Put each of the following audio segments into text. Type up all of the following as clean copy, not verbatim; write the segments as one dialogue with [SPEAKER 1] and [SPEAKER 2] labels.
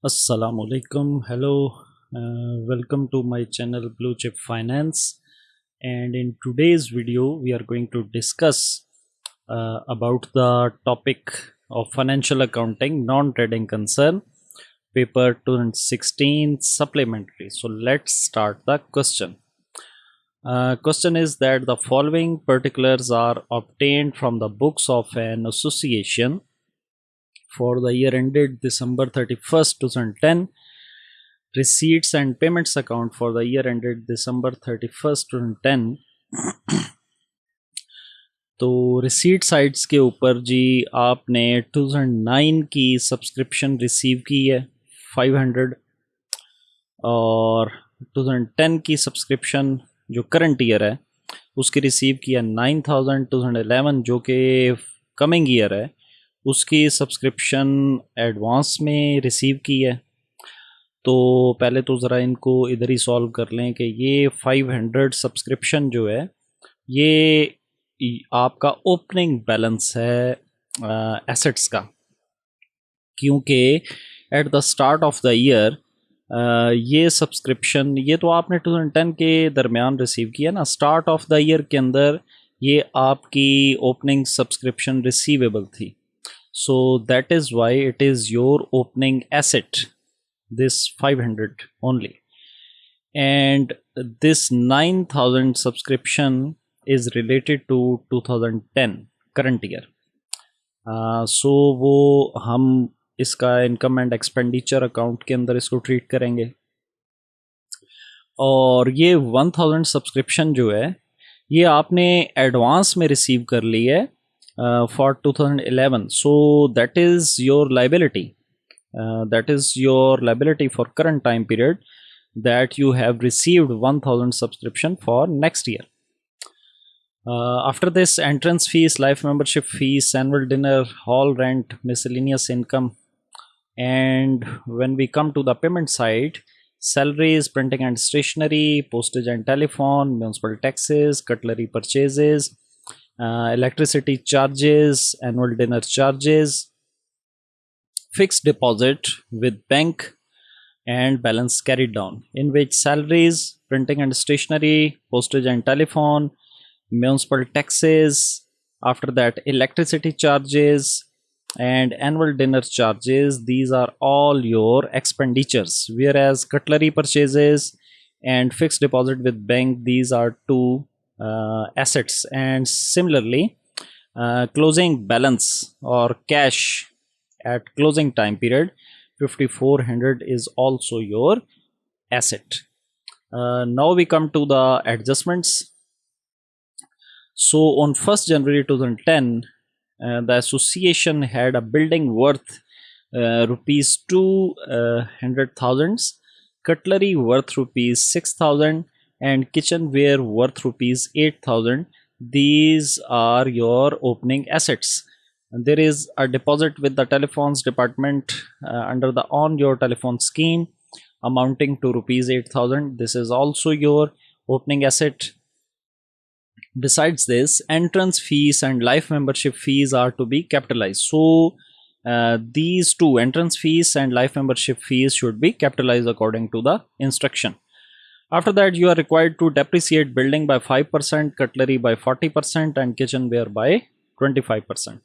[SPEAKER 1] Assalamu alaikum. Hello, welcome to my channel Blue Chip Finance. And in today's video, we are going to discuss about the topic of financial accounting, non-trading concern, paper 2016 supplementary. So let's start the question. Question is that the following particulars are obtained from the books of an association for the year ended December 31st, 2010. Receipts and payments account for the year ended December 31st, 2010. तो receipt sites के ऊपर जी आपने 2009 की subscription receive की है 500 और 2010 की subscription जो करंट ईयर है उसकी रिसीव किया 9000। 2011 जो कि कमिंग ईयर है उसकी सब्सक्रिप्शन एडवांस में रिसीव की है। तो पहले तो ज़रा इनको इधर ही सॉल्व कर लें कि ये 500 सब्सक्रिप्शन जो है ये आपका ओपनिंग बैलेंस है एसेट्स का, क्योंकि at the start of the year ये सब्सक्रिप्शन ये तो आपने 2010 के दरमियान रिसीव किया ना, स्टार्ट ऑफ द ईयर के अंदर ये आपकी ओपनिंग सब्सक्रिप्शन रिसीवेबल थी। So that is why it is your opening asset, this 500 only, and this 9000 subscription is related to 2010 current year. So वो हम इसका इनकम एंड एक्सपेंडिचर अकाउंट के अंदर इसको ट्रीट करेंगे। और ये 1000 सब्सक्रिप्शन जो है ये आपने एडवांस में रिसीव कर ली है for 2011, so that is your liability. That is your liability for current time period that you have received 1000 subscription for next year. After this, entrance fees, life membership fees, annual dinner, hall rent, miscellaneous income, and when we come to the payment side, salaries, printing and stationery, postage and telephone, municipal taxes, cutlery purchases, electricity charges, annual dinner charges, fixed deposit with bank and balance carried down, in which salaries, printing and stationery, postage and telephone, municipal taxes, after that electricity charges and annual dinner charges, these are all your expenditures, whereas cutlery purchases and fixed deposit with bank, these are two assets. And similarly, closing balance or cash at closing time period 5400 is also your asset. Now we come to the adjustments. So on 1st January 2010, the association had a building worth rupees 200,000, cutlery worth rupees 6,000 and kitchenware worth rupees 8,000. These are your opening assets. There is a deposit with the telephones department under the on your telephone scheme amounting to rupees 8,000. This is also your opening asset. Besides this, entrance fees and life membership fees are to be capitalized. So these two, entrance fees and life membership fees, should be capitalized according to the instruction. After that, you are required to depreciate building by 5%, cutlery by 40% and kitchenware by 25%.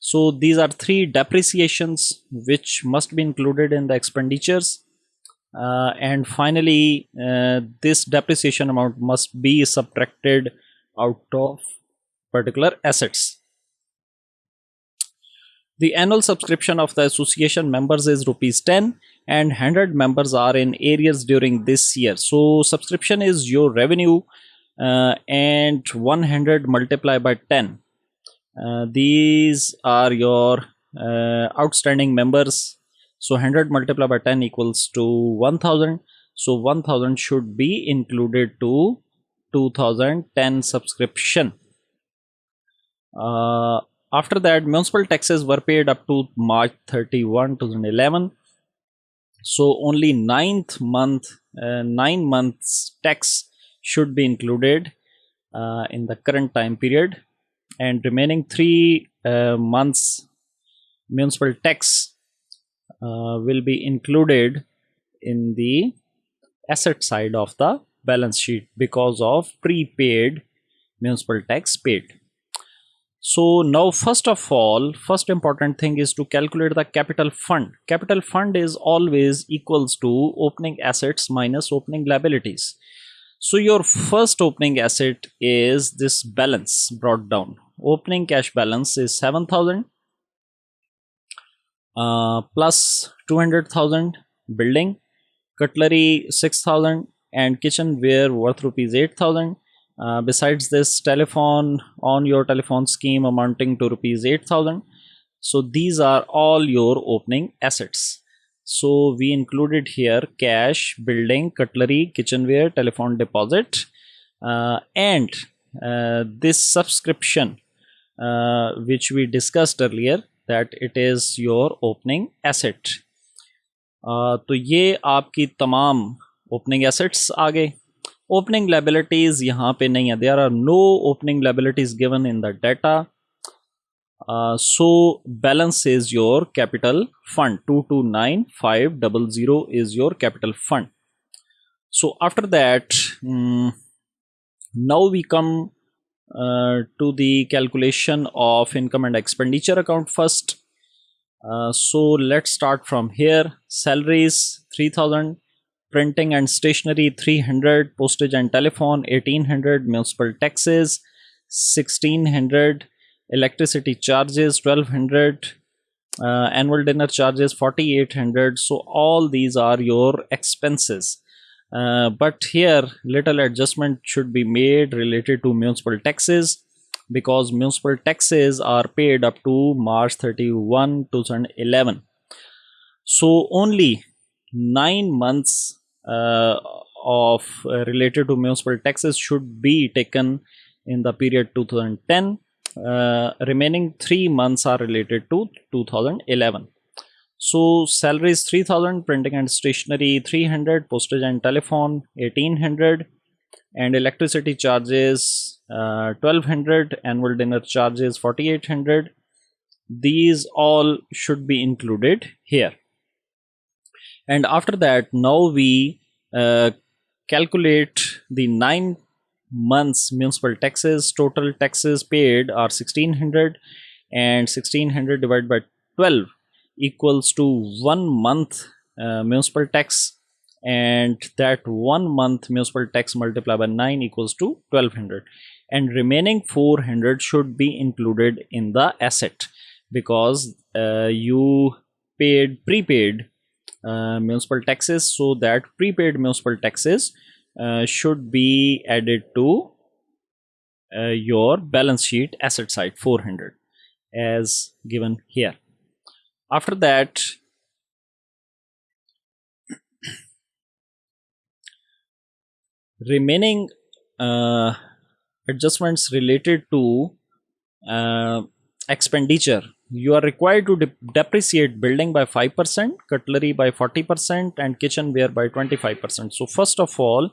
[SPEAKER 1] So these are three depreciations which must be included in the expenditures. And finally, this depreciation amount must be subtracted out of particular assets. The annual subscription of the association members is rupees 10 and 100 members are in arrears during this year. So subscription is your revenue and 100 multiplied by 10. These are your outstanding members. So 100 multiplied by 10 equals to 1000. So 1000 should be included to 2010 subscription. After that, municipal taxes were paid up to March 31, 2011. So only 9 months tax should be included in the current time period, and remaining 3 months municipal tax will be included in the asset side of the balance sheet because of prepaid municipal tax paid. So now first of all, first important thing is to calculate the capital fund. Capital fund is always equals to opening assets minus opening liabilities. So your first opening asset is this balance brought down. Opening cash balance is 7,000 plus 200,000, building, cutlery 6,000 and kitchenware worth rupees 8,000. Besides this, telephone on your telephone scheme amounting to rupees 8,000. So these are all your opening assets. So we included here cash, building, cutlery, kitchenware, telephone deposit, and this subscription which we discussed earlier, that it is your opening asset. तो ये आपकी तमाम opening assets आ गए. Opening liabilities यहाँ पे नहीं है. There are no opening liabilities given in the data. So balance is your capital fund. 229,500 is your capital fund. So after that, now we come to the calculation of income and expenditure account first. So let's start from here. Salaries 3,000, printing and stationery 300, postage and telephone 1,800, municipal taxes 1,600, electricity charges 1,200, annual dinner charges 4,800. So all these are your expenses. But here little adjustment should be made related to municipal taxes, because municipal taxes are paid up to March 31, 2011. So only 9 months of related to municipal taxes should be taken in the period 2010. Remaining 3 months are related to 2011. So salaries 3,000, printing and stationery 300, postage and telephone 1,800, and electricity charges 1,200, annual dinner charges 4,800. These all should be included here. And after that, now we calculate the 9 months municipal taxes. Total taxes paid are 1,600, and 1,600 divided by 12 equals to 1 month municipal tax, and that 1 month municipal tax multiplied by 9 equals to 1,200, and remaining 400 should be included in the asset, because you prepaid municipal taxes. So that prepaid municipal taxes should be added to your balance sheet asset side, 400 as given here. After that, remaining adjustments related to expenditure, you are required to depreciate building by 5%, cutlery by 40%, and kitchenware by 25%. So first of all,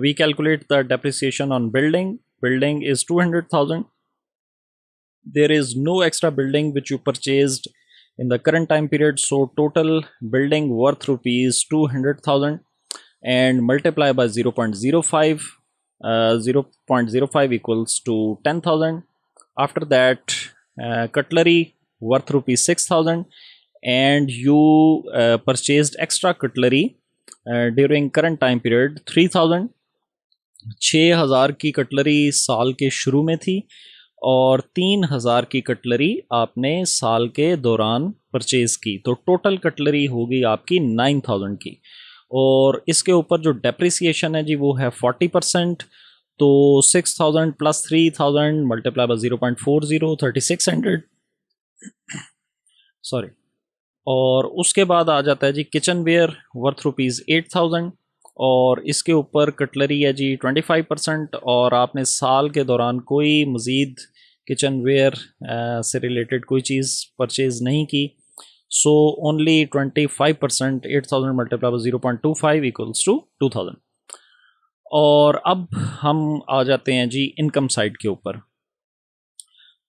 [SPEAKER 1] we calculate the depreciation on building. Building is 200,000. There is no extra building which you purchased in the current time period. So total building worth rupees 200,000, and multiply by 0.05. 0.05 equals to 10,000. After that, cutlery worth rupees 6,000, and you purchased extra cutlery during current time period 3,000. 6,000 की cutlery साल के शुरू में थी, और 3,000 की cutlery आपने साल के दौरान परचेज की. तो टोटल कटलरी होगी आपकी 9,000 की, और इसके ऊपर जो डेप्रिसिएशन है जी वो है 40%. तो 6,000 प्लस 3,000 मल्टीप्लाई बाय 0.40, 3,600 सॉरी. और उसके बाद आ जाता है जी किचनवेयर वर्थ रुपीज़ 8,000, और इसके ऊपर कटलरी है जी 25%, और आपने साल के दौरान कोई मज़ीद किचनवेयर से रिलेटेड कोई चीज़ परचेज़ नहीं की. So only 25%, 8,000 multiply by 0.25 equals to 2,000. और अब हम आ जाते हैं जी इनकम साइड के ऊपर.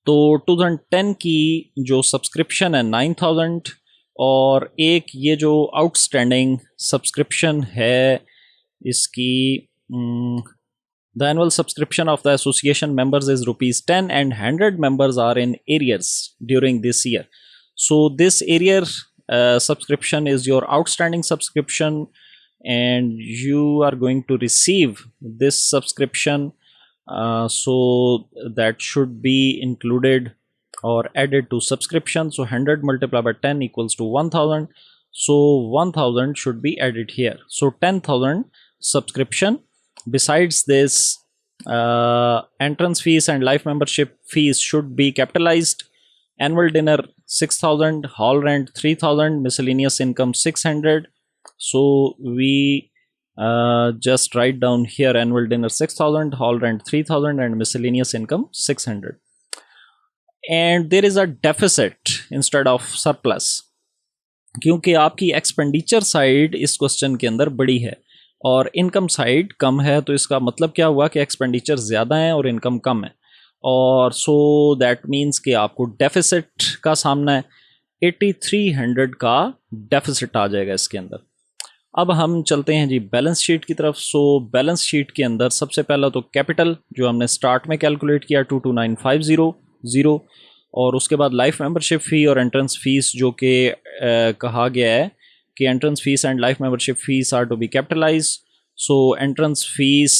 [SPEAKER 1] तो 2010 की जो सब्सक्रिप्शन है 9,000, और एक ये जो आउटस्टैंडिंग सब्सक्रिप्शन है इसकी, the annual subscription of the association members is rupees 10 and 100 members are in arrears during this year. So this arrear subscription is your outstanding subscription and you are going to receive this subscription, so that should be included or added to subscription. So 100 multiplied by 10 equals to 1000. So 1000 should be added here. So 10,000 subscription. Besides this, entrance fees and life membership fees should be capitalized. Annual dinner 6,000, hall rent 3,000, miscellaneous income 600. So we just write down here annual dinner 6,000, hall rent 3,000 and miscellaneous income 600. And there is a deficit instead of surplus, क्योंकि आपकी expenditure side इस question के अंदर बड़ी है और income side कम है, तो इसका मतलब क्या हुआ कि एक्सपेंडिचर ज़्यादा है और इनकम कम है, और सो दैट मीन्स कि आपको डेफिसिट का सामना है। 8300 का डेफिसिट आ जाएगा इसके अंदर। अब हम चलते हैं जी बैलेंस शीट की तरफ। सो बैलेंस शीट के अंदर सबसे पहला तो कैपिटल जो हमने स्टार्ट में कैलकुलेट किया 22950, और उसके बाद लाइफ मेंबरशिप फ़ी और एंट्रेंस फीस जो कि कहा गया है कि entrance fees and life membership fees are to be capitalise. So entrance fees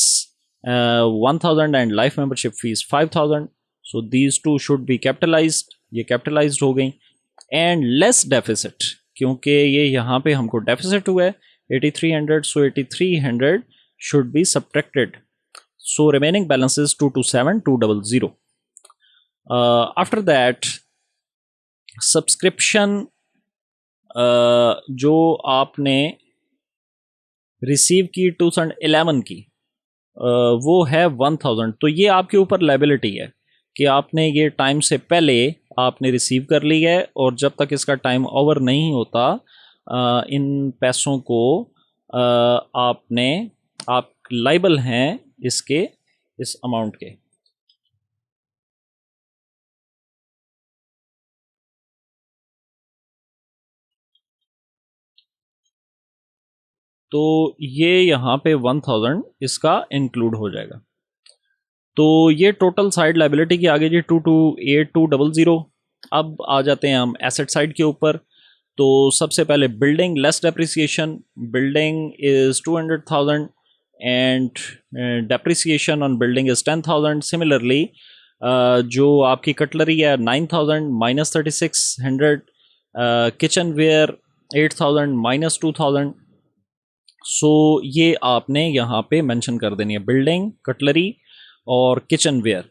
[SPEAKER 1] 1000 and life membership fees 5000, so these two should be capitalised, ये कैपिटलाइज्ड हो गई। एंड लेस डेफिसिट, क्योंकि ये यहाँ पे हमको डेफिसिट हुआ है 8300, सो 8300 should be subtracted. So remaining balance is 227200। After that subscription जो आपने रिसीव की 2011 की, वो है 1000। तो ये आपके ऊपर लायबिलिटी है कि आपने ये टाइम से पहले आपने रिसीव कर ली है, और जब तक इसका टाइम ओवर नहीं होता इन पैसों को आप लायबल हैं इसके, इस अमाउंट के। तो ये यहाँ पे 1000 इसका इंक्लूड हो जाएगा। तो ये टोटल साइड लाइबिलिटी की आगे जी 228200। अब आ जाते हैं हम एसेट साइड के ऊपर। तो सबसे पहले building less depreciation, building is 200,000 and depreciation on building is 10,000। Similarly जो आपकी कटलरी है 9000 माइनस 3600, किचन वेयर 8000 माइनस 2000। सो ये आपने यहाँ पे मेंशन कर देनी है, बिल्डिंग, कटलरी और किचन वेयर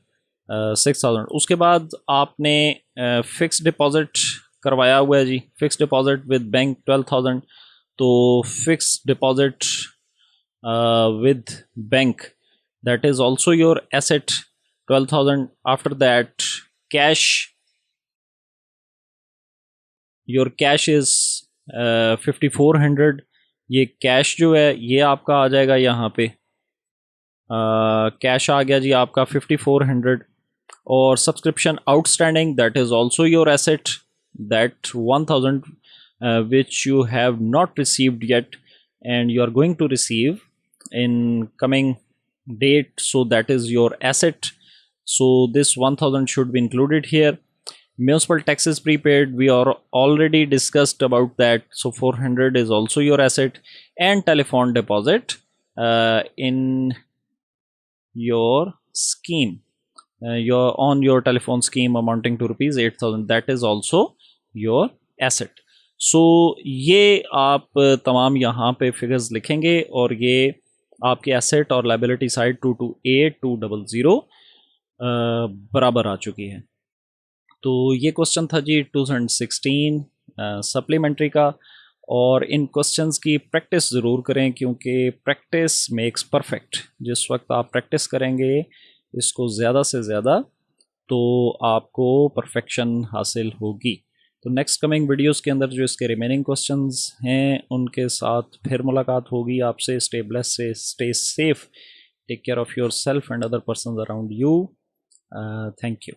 [SPEAKER 1] 6000। उसके बाद आपने फिक्स डिपॉजिट करवाया हुआ है जी, फिक्स डिपॉजिट विद बैंक 12000। तो fix deposit with bank that is also your asset 12000। After that cash, your cash is 5400। ये कैश जो है ये आपका आ जाएगा यहाँ पे, कैश आ गया जी आपका 5400। और subscription outstanding that is also your asset, that 1000 which you have not received yet and you are going to receive in coming date, so that is your asset. So this 1000 should be included here. Municipal taxes prepaid, we are already discussed about that, so 400 is also your asset. And telephone deposit in your scheme, your on your telephone scheme amounting to rupees 8000, that is also your asset. So ये आप तमाम यहाँ पे figures लिखेंगे और ये आपके asset और लाइबिलिटी साइड 228200 बराबर आ चुकी है। तो ये क्वेश्चन था जी 2016 सप्लीमेंट्री का, और इन क्वेश्चंस की प्रैक्टिस ज़रूर करें क्योंकि प्रैक्टिस मेक्स परफेक्ट। जिस वक्त आप प्रैक्टिस करेंगे इसको ज़्यादा से ज़्यादा, तो आपको परफेक्शन हासिल होगी। तो नेक्स्ट कमिंग वीडियोस के अंदर जो इसके रिमेनिंग क्वेश्चंस हैं उनके साथ फिर मुलाकात होगी आपसे। Stay blessed, stay safe, take care of yourself and other persons around you. Thank you.